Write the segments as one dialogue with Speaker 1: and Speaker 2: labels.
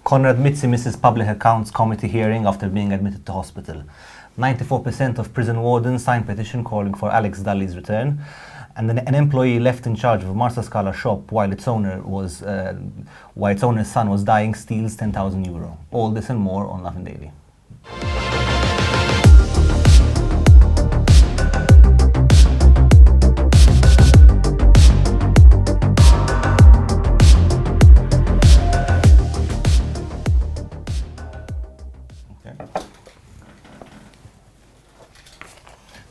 Speaker 1: Conrad Mitzi misses Public Accounts Committee hearing after being admitted to hospital. 94% of prison wardens signed petition calling for Alex Dudley's return. And an employee left in charge of a Marsa Scala shop while its owner's son was dying steals €10,000. All this and more on Lovin Daily.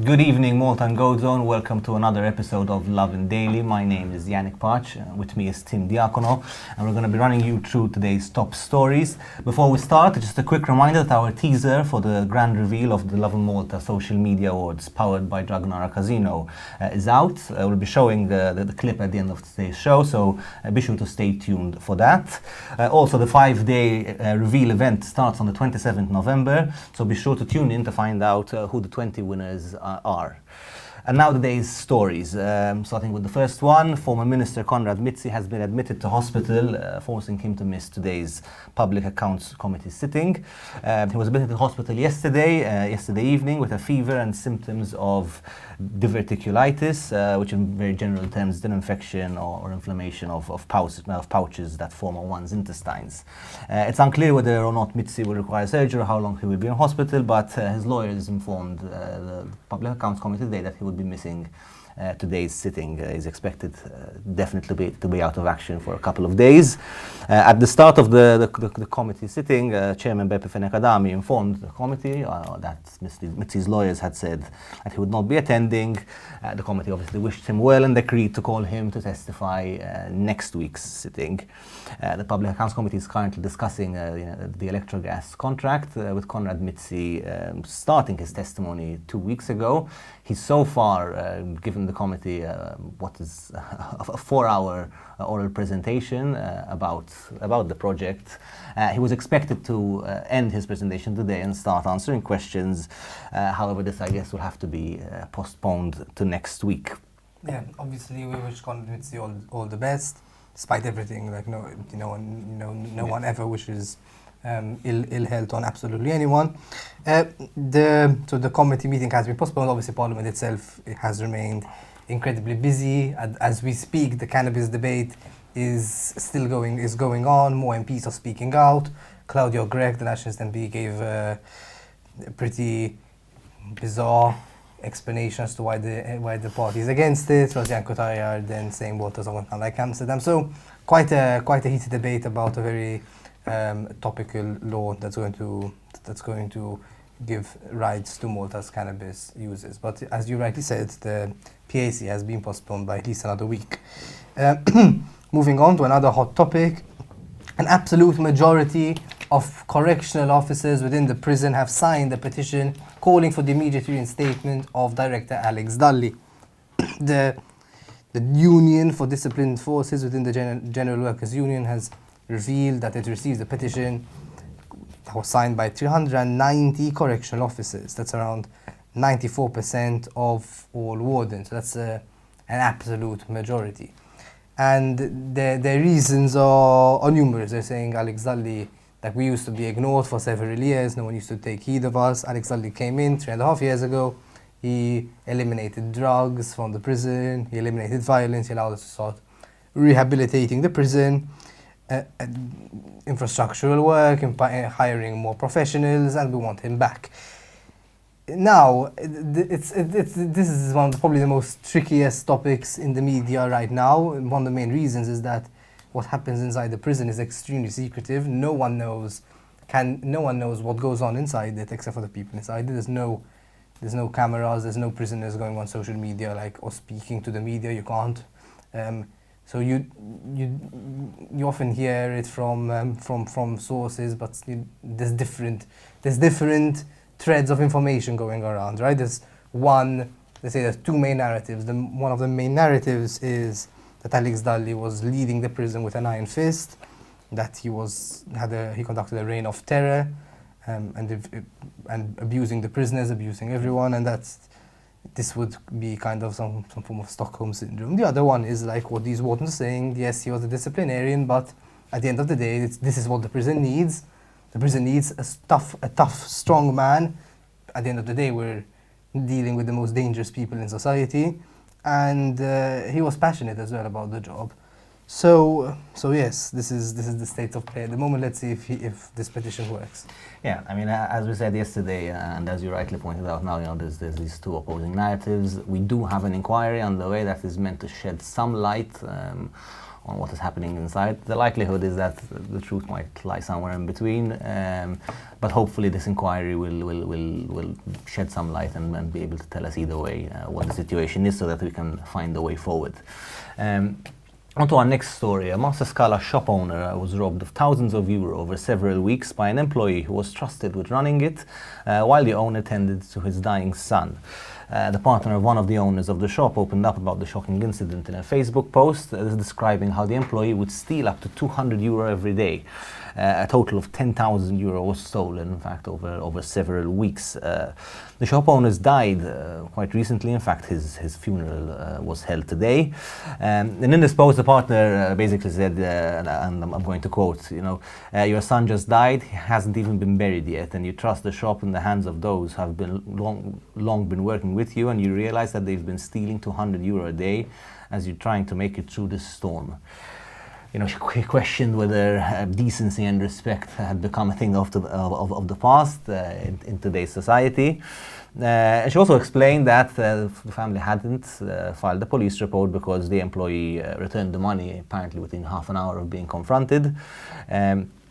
Speaker 1: Good evening, Malta and Gozo, and welcome to another episode of Lovin Daily. My name is Yannick. With me is Diacono, and we're going to be running you through today's top stories. Before we start, just a quick reminder that our teaser for the grand reveal of the Lovin Malta Social Media Awards powered by Dragonara Casino is out. We'll be showing the clip at the end of today's show, so be sure to stay tuned for that. Also, the 5-day reveal event starts on the 27th November, so be sure to tune in to find out who the 20 winners are. And now the day's stories. Starting with the first one, former Minister Conrad Mitzi has been admitted to hospital, forcing him to miss today's Public Accounts Committee sitting. He was admitted to hospital yesterday evening with a fever and symptoms of diverticulitis, which in very general terms is an infection or inflammation of pouches that form on one's intestines. It's unclear whether or not Mitzi will require surgery or how long he will be in hospital, but his lawyers informed the Public Accounts Committee today that he would be missing today's sitting. Is expected definitely to be out of action for a couple of days. At the start of the committee sitting, Chairman Beppe Fenekadami informed the committee that Mitzi's lawyers had said that he would not be attending. The committee obviously wished him well and agreed to call him to testify next week's sitting. The Public Accounts Committee is currently discussing the electro gas contract with Conrad Mitzi starting his testimony 2 weeks ago. He's so far given the committee what is a 4-hour oral presentation about the project. He was expected to end his presentation today and start answering questions. However, this I guess will have to be postponed to next week.
Speaker 2: Yeah, obviously we wish Conrad Mitzi all the best, despite everything. Like no one ever wishes ill health on absolutely anyone. The committee meeting has been postponed. Obviously, Parliament itself has remained incredibly busy. As we speak, the cannabis debate is going on. More MPs are speaking out. Claudio Gregg, the Nationalist MP, gave a pretty bizarre explanation as to why the party is against it. Rosian Cotillard then saying what doesn't want like Amsterdam. So quite a heated debate about a very topical law that's going to give rights to Malta's cannabis users. But as you rightly said, the PAC has been postponed by at least another week. Moving on to another hot topic, an absolute majority of correctional officers within the prison have signed a petition calling for the immediate reinstatement of Director Alex Dudley. The Union for Disciplined Forces within the General Workers' Union has revealed that it received a petition that was signed by 390 correctional officers. That's around 94% of all wardens. So that's an absolute majority. And their reasons are numerous. They're saying Alex Dudley, that we used to be ignored for several years, no one used to take heed of us. Alex Dudley came in 3.5 years ago. He eliminated drugs from the prison, he eliminated violence, he allowed us to start rehabilitating the prison. Infrastructural work, hiring more professionals, and we want him back. Now, this is one of probably the most trickiest topics in the media right now. One of the main reasons is that what happens inside the prison is extremely secretive. No one knows what goes on inside it except for the people inside it. There's no cameras, there's no prisoners going on social media or speaking to the media. You can't. So you often hear it from sources, but there's different threads of information going around, right? There's two main narratives. One of the main narratives is that Alex Dudley was leading the prison with an iron fist, that he conducted a reign of terror, and abusing the prisoners, abusing everyone, and this would be kind of some form of Stockholm syndrome. The other one is like what these wardens are saying. Yes, he was a disciplinarian, but at the end of the day, this is what the prison needs. The prison needs a tough, strong man. At the end of the day, we're dealing with the most dangerous people in society, and he was passionate as well about the job. So yes, this is the state of play at the moment. Let's see if this petition works.
Speaker 1: Yeah, I mean, as we said yesterday, and as you rightly pointed out now, there's these two opposing narratives. We do have an inquiry on the way that is meant to shed some light on what is happening inside. The likelihood is that the truth might lie somewhere in between, but hopefully this inquiry will shed some light and be able to tell us either way what the situation is, so that we can find a way forward. On to our next story. A Master Scala shop owner was robbed of thousands of euro over several weeks by an employee who was trusted with running it, while the owner tended to his dying son. The partner of one of the owners of the shop opened up about the shocking incident in a Facebook post, describing how the employee would steal up to 200 euro every day. A total of 10,000 euro was stolen, in fact, over several weeks. The shop owners died quite recently. In fact, his funeral was held today. And in this post, the partner basically said, and I'm going to quote, your son just died, he hasn't even been buried yet, and you trust the shop in the hands of those who have been long been working with you, and you realize that they've been stealing 200 euro a day as you're trying to make it through this storm. She questioned whether decency and respect had become a thing of the past in today's society. And she also explained that the family hadn't filed a police report because the employee returned the money apparently within half an hour of being confronted.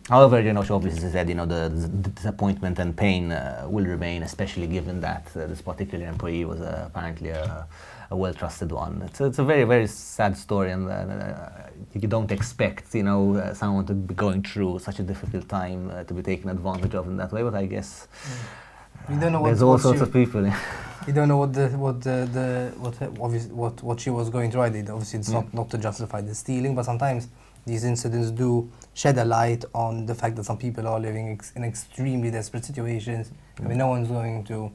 Speaker 1: However, she obviously said, the disappointment and pain will remain, especially given that this particular employee was apparently a well-trusted one. It's a very, very sad story, and you don't expect, someone to be going through such a difficult time to be taken advantage of in that way. But I guess
Speaker 2: we don't know
Speaker 1: there's all sorts of people.
Speaker 2: You don't know what she was going through. Obviously, it's not to justify the stealing, but sometimes these incidents do shed a light on the fact that some people are living in extremely desperate situations. I mean, no one's going to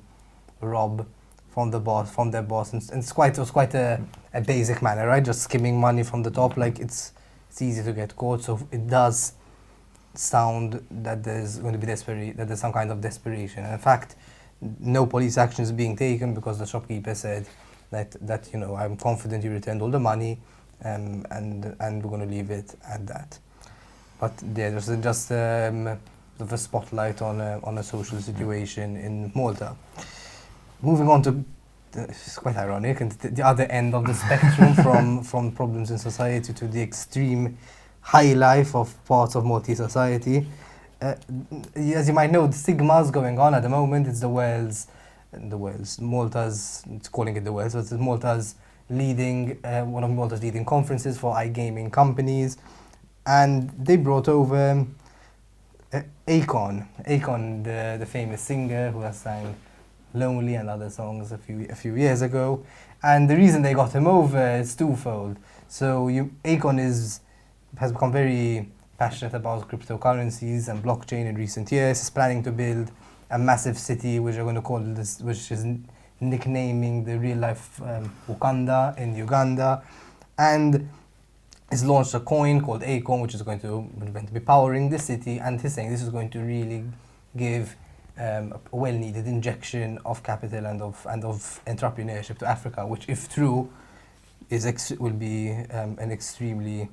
Speaker 2: rob from their boss, and it was quite a basic manner, right? Just skimming money from the top, like it's easy to get caught. So it does sound that there's going to be that there's some kind of desperation. And in fact, no police action is being taken because the shopkeeper said that I'm confident you returned all the money, and we're going to leave it at that. But yeah, there's just a spotlight on a social situation in Malta. Moving on to, it's quite ironic, and the other end of the spectrum from problems in society to the extreme high life of parts of Maltese society. As you might know, the stigma's going on at the moment. It's Malta's, it's calling it the Wales, but it's Malta's leading, one of Malta's leading conferences for iGaming companies. And they brought over Akon, the famous singer who has sang Lonely and other songs a few years ago, and the reason they got him over is twofold. So Akon has become very passionate about cryptocurrencies and blockchain in recent years. He's planning to build a massive city, which is nicknaming the real life Wakanda in Uganda, and he's launched a coin called Akon, which is going to be powering the city, and he's saying this is going to really give a well-needed injection of capital and of entrepreneurship to Africa, which, if true, will be an extremely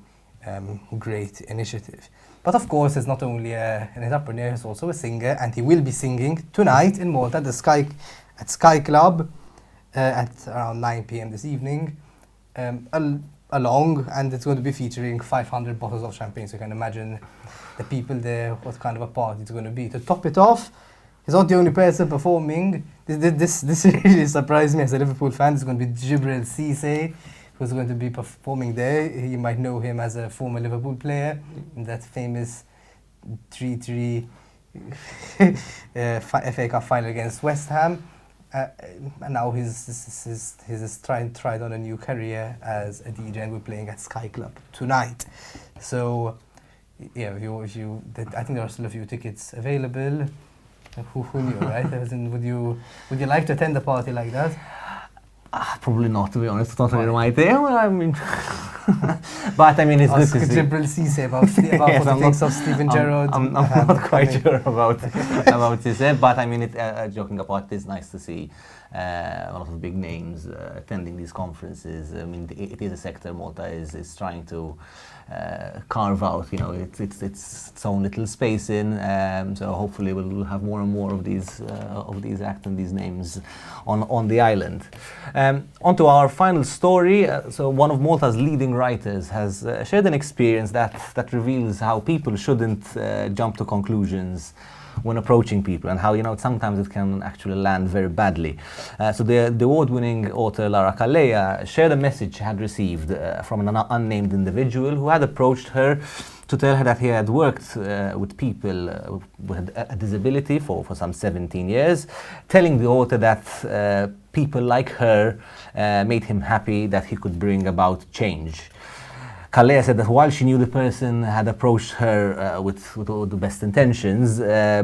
Speaker 2: great initiative. But of course, it's not only an entrepreneur; he's also a singer, and he will be singing tonight in Malta at Sky Club at around 9 p.m. this evening. Along, and it's going to be featuring 500 bottles of champagne. So you can imagine the people there, what kind of a party it's going to be. To top it off, he's not the only person performing. This really surprised me as a Liverpool fan. It's going to be Jibril Cisse, who's going to be performing there. You might know him as a former Liverpool player in that famous 3-3 FA Cup final against West Ham. And now he's tried on a new career as a DJ, and we're playing at Sky Club tonight. So yeah, I think there are still a few tickets available. Who knew, right? Would you like to attend a party like that?
Speaker 1: Probably not, to be honest. It's not really my thing. Well, I mean, But I mean, it's good
Speaker 2: Ask
Speaker 1: to see.
Speaker 2: Jibril Cisse about
Speaker 1: Yes,
Speaker 2: what he thinks of Stephen Gerrard.
Speaker 1: I'm not quite sure about Cisse, but I mean, joking apart, it's nice to see a lot of big names attending these conferences. I mean, it is a sector Malta is trying to carve out, you know, its own little space in. So hopefully we'll have more and more of these acts and these names on the island. On to our final story. So one of Malta's leading writers has shared an experience that reveals how people shouldn't jump to conclusions when approaching people, and how, you know, sometimes it can actually land very badly. So the award-winning author Lara Calleja shared a message she had received from an unnamed individual who had approached her to tell her that he had worked with people with a disability for some 17 years, telling the author that people like her made him happy, that he could bring about change. Calleja said that while she knew the person had approached her with all the best intentions,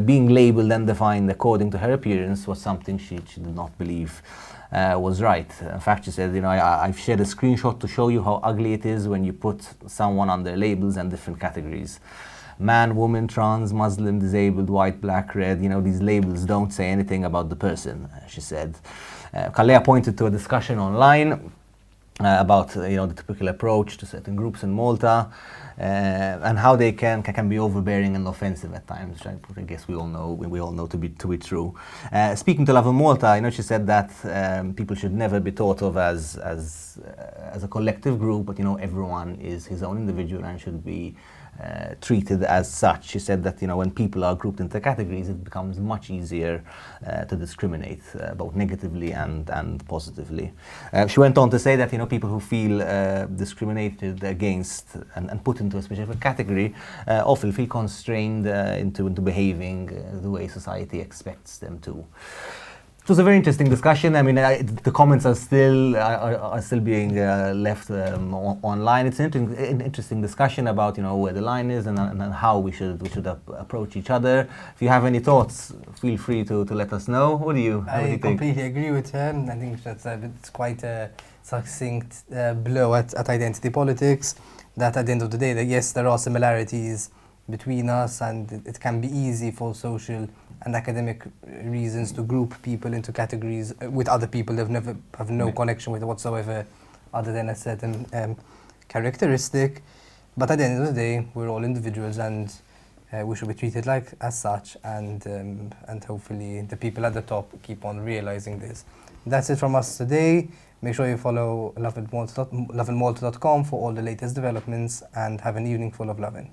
Speaker 1: being labelled and defined according to her appearance was something she did not believe was right. In fact, she said, you know, I've shared a screenshot to show you how ugly it is when you put someone under labels and different categories. Man, woman, trans, Muslim, disabled, white, black, red, you know, these labels don't say anything about the person, she said. Calleja pointed to a discussion online about you know, the typical approach to certain groups in Malta, and how they can be overbearing and offensive at times, which I guess we all know to be true. Speaking to Lovin Malta, you know, she said that people should never be thought of as a collective group, but, you know, everyone is his own individual and should be treated as such. She said that, you know, when people are grouped into categories, it becomes much easier to discriminate both negatively and positively. She went on to say that, you know, people who feel discriminated against and put into a specific category often feel constrained into behaving the way society expects them to. It was a very interesting discussion. I mean, the comments are still being left online. It's an interesting discussion about, you know, where the line is and how we should approach each other. If you have any thoughts, feel free to let us know. What do you think?
Speaker 2: I completely agree with him. I think it's quite a succinct blow at identity politics. That at the end of the day, that yes, there are similarities between us, and it can be easy for social and academic reasons to group people into categories with other people they've never have no connection with whatsoever, other than a certain characteristic. But at the end of the day, we're all individuals, and we should be treated like as such. And hopefully, the people at the top keep on realizing this. That's it from us today. Make sure you follow lovinmalta.com for all the latest developments, and have an evening full of lovin'.